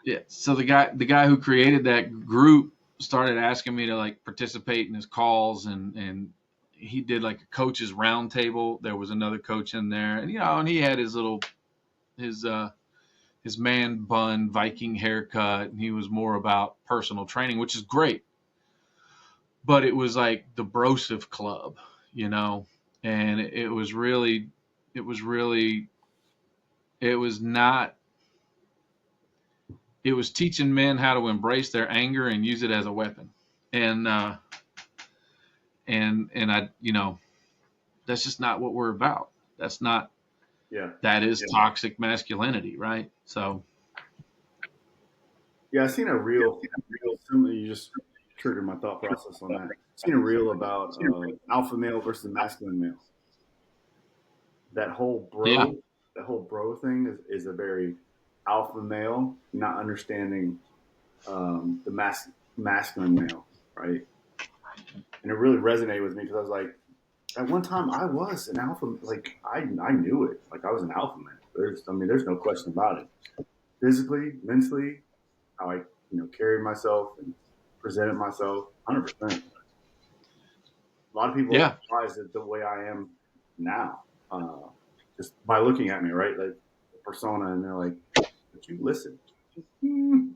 Yeah. So the guy who created that group started asking me to like participate in his calls, and he did like a coaches roundtable. There was another coach in there, and and he had his his man bun Viking haircut, and he was more about personal training, which is great. But it was like the brosive club, you know, and it was really, it was not, it was teaching men how to embrace their anger and use it as a weapon. And, and I, that's just not what we're about. That's not, Yeah. that is toxic masculinity, right? So, Yeah, I seen a reel. Somebody you just triggered my thought process on that. Seen a reel about alpha male versus masculine male. That whole yeah, bro thing is a very alpha male not understanding the masculine male, right? And it really resonated with me because I was like, at one time I was an alpha, like I knew it, like I was an alpha man. There's no question about it. Physically, mentally, how I carried myself and presented myself, 100%. A lot of people are yeah, surprised at the way I am now, just by looking at me, right? Like the persona, and they're like, "But you listen. Hmm,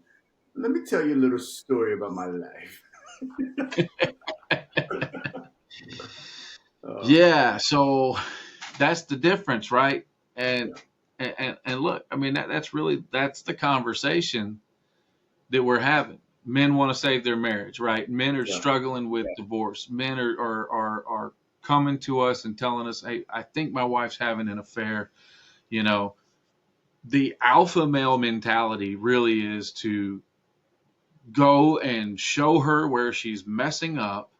let me tell you a little story about my life." yeah. So that's the difference, right? And Yeah, and look, I mean that's the conversation that we're having. Men want to save their marriage, right? Men are yeah, struggling with divorce. Men are coming to us and telling us, "Hey, I think my wife's having an affair." You know, the alpha male mentality really is to go and show her where she's messing up,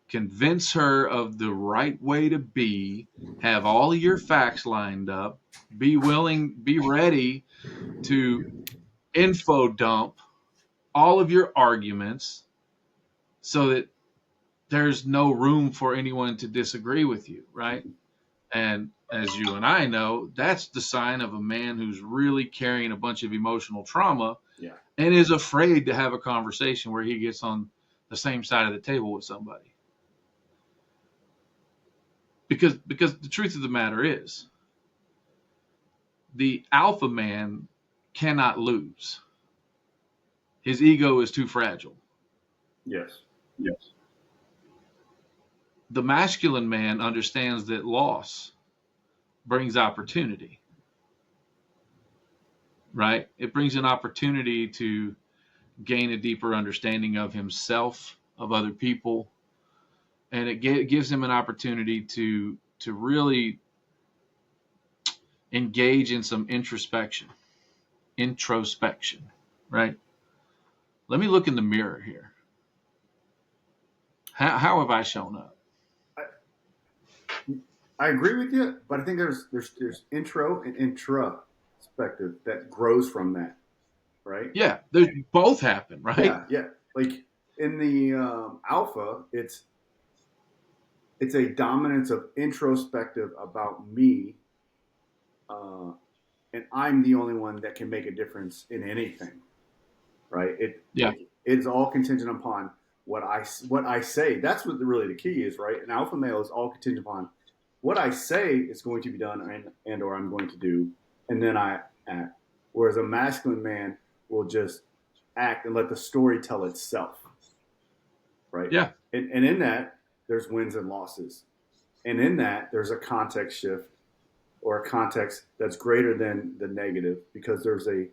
convince her of the right way to be, have all your facts lined up, be ready to info dump all of your arguments so that there's no room for anyone to disagree with you, right? And as you and I know, that's the sign of a man who's really carrying a bunch of emotional trauma yeah, and is afraid to have a conversation where he gets on the same side of the table with somebody. Because the truth of the matter is, the alpha man cannot lose. His ego is too fragile. yes, The masculine man understands that loss brings opportunity, right? It brings an opportunity to gain a deeper understanding of himself, of other people, and it gives him an opportunity to really engage in some introspection, right? Let me look in the mirror here. How have I shown up? I, I agree with you, but I think there's intro and introspective that grows from that, right? Yeah, there's both happen, right? Yeah, yeah. Like in the alpha, it's a dominance of introspective about me, uh, and I'm the only one that can make a difference in anything, right? Yeah, It's all contingent upon what I say. That's what really the key is, right? An alpha male is all contingent upon what I say is going to be done and or I'm going to do, and then I act. Whereas a masculine man will just act and let the story tell itself, right? yeah, And in that, there's wins and losses. And in that, there's a context shift or a context that's greater than the negative because there's a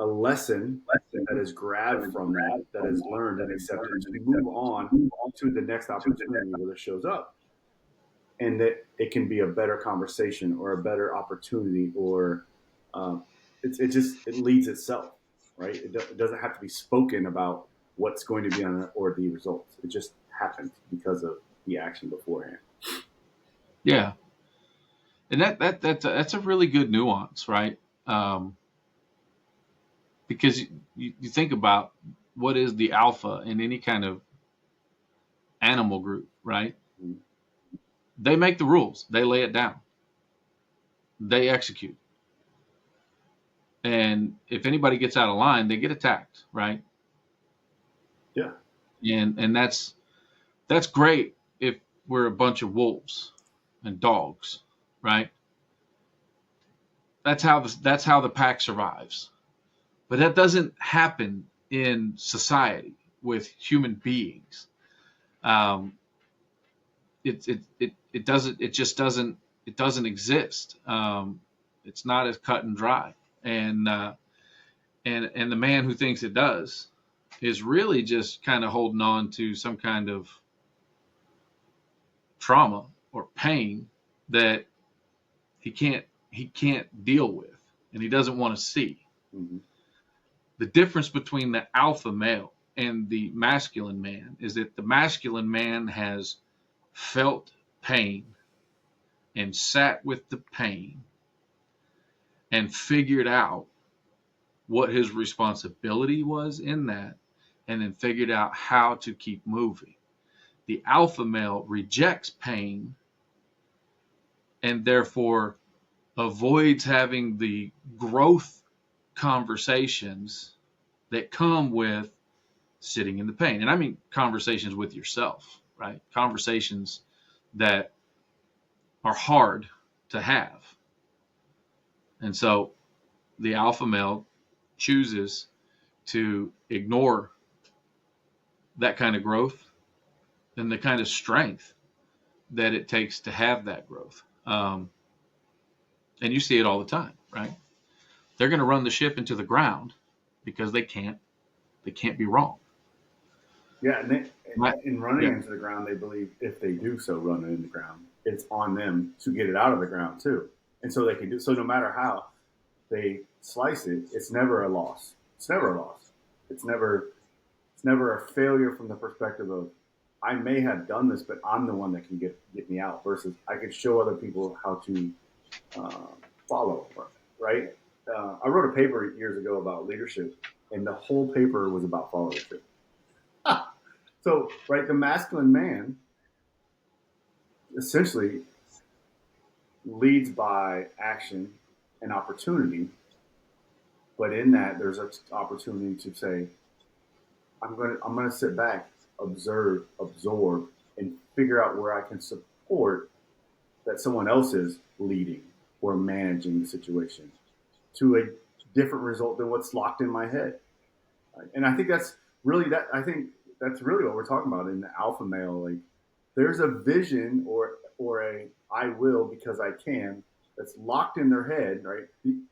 lesson that is grabbed from that, that is learned and accepted to move on to the next opportunity where it shows up. And that it can be a better conversation or a better opportunity or um, it leads itself, right? It doesn't have to be spoken about what's going to be on it or the results. It just happens because of the action beforehand. yeah. And that's a really good nuance, right? Um, because you think about what is the alpha in any kind of animal group, right? Mm-hmm. They make the rules, they lay it down, they execute, And if anybody gets out of line, they get attacked, right? Yeah. And that's great if we're a bunch of wolves and dogs, right? That's how the pack survives. But that doesn't happen in society with human beings. Um, it doesn't exist. It's not as cut and dry. And and the man who thinks it does is really just kind of holding on to some kind of trauma or pain that he can't deal with, and he doesn't want to see. Mm-hmm. The difference between the alpha male and the masculine man is that the masculine man has felt pain and sat with the pain and figured out what his responsibility was in that, and then figured out how to keep moving. The alpha male rejects pain and therefore avoids having the growth conversations that come with sitting in the pain. And I mean conversations with yourself, right? Conversations that are hard to have. And so the alpha male chooses to ignore that kind of growth and the kind of strength that it takes to have that growth. And you see it all the time, right? They're going to run the ship into the ground because they can't be wrong. Yeah, and in running Yeah. into the ground, they believe if they do so run it in the ground, it's on them to get it out of the ground too. And so they can do so no matter how they slice it, it's never a loss. It's never a loss. It's never a failure from the perspective of I may have done this, but I'm the one that can get me out. Versus I could show other people how to follow. Right? I wrote a paper years ago about leadership, and the whole paper was about followership. So, right, the masculine man essentially leads by action and opportunity, but in that there's an opportunity to say, I'm going to sit back, observe, absorb, and figure out where I can support that someone else is leading or managing the situation to a different result than what's locked in my head. And I think that's really what we're talking about in the alpha male. Like there's a vision or a I will because I can that's locked in their head, right?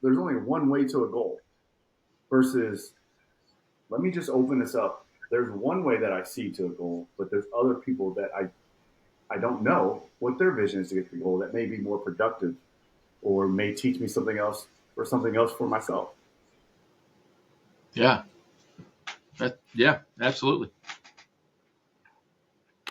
There's only one way to a goal versus let me just open this up. There's one way that I see to a goal, but there's other people that I don't know what their vision is to get to the goal that may be more productive or may teach me something else or something else for myself. Yeah. Yeah, absolutely.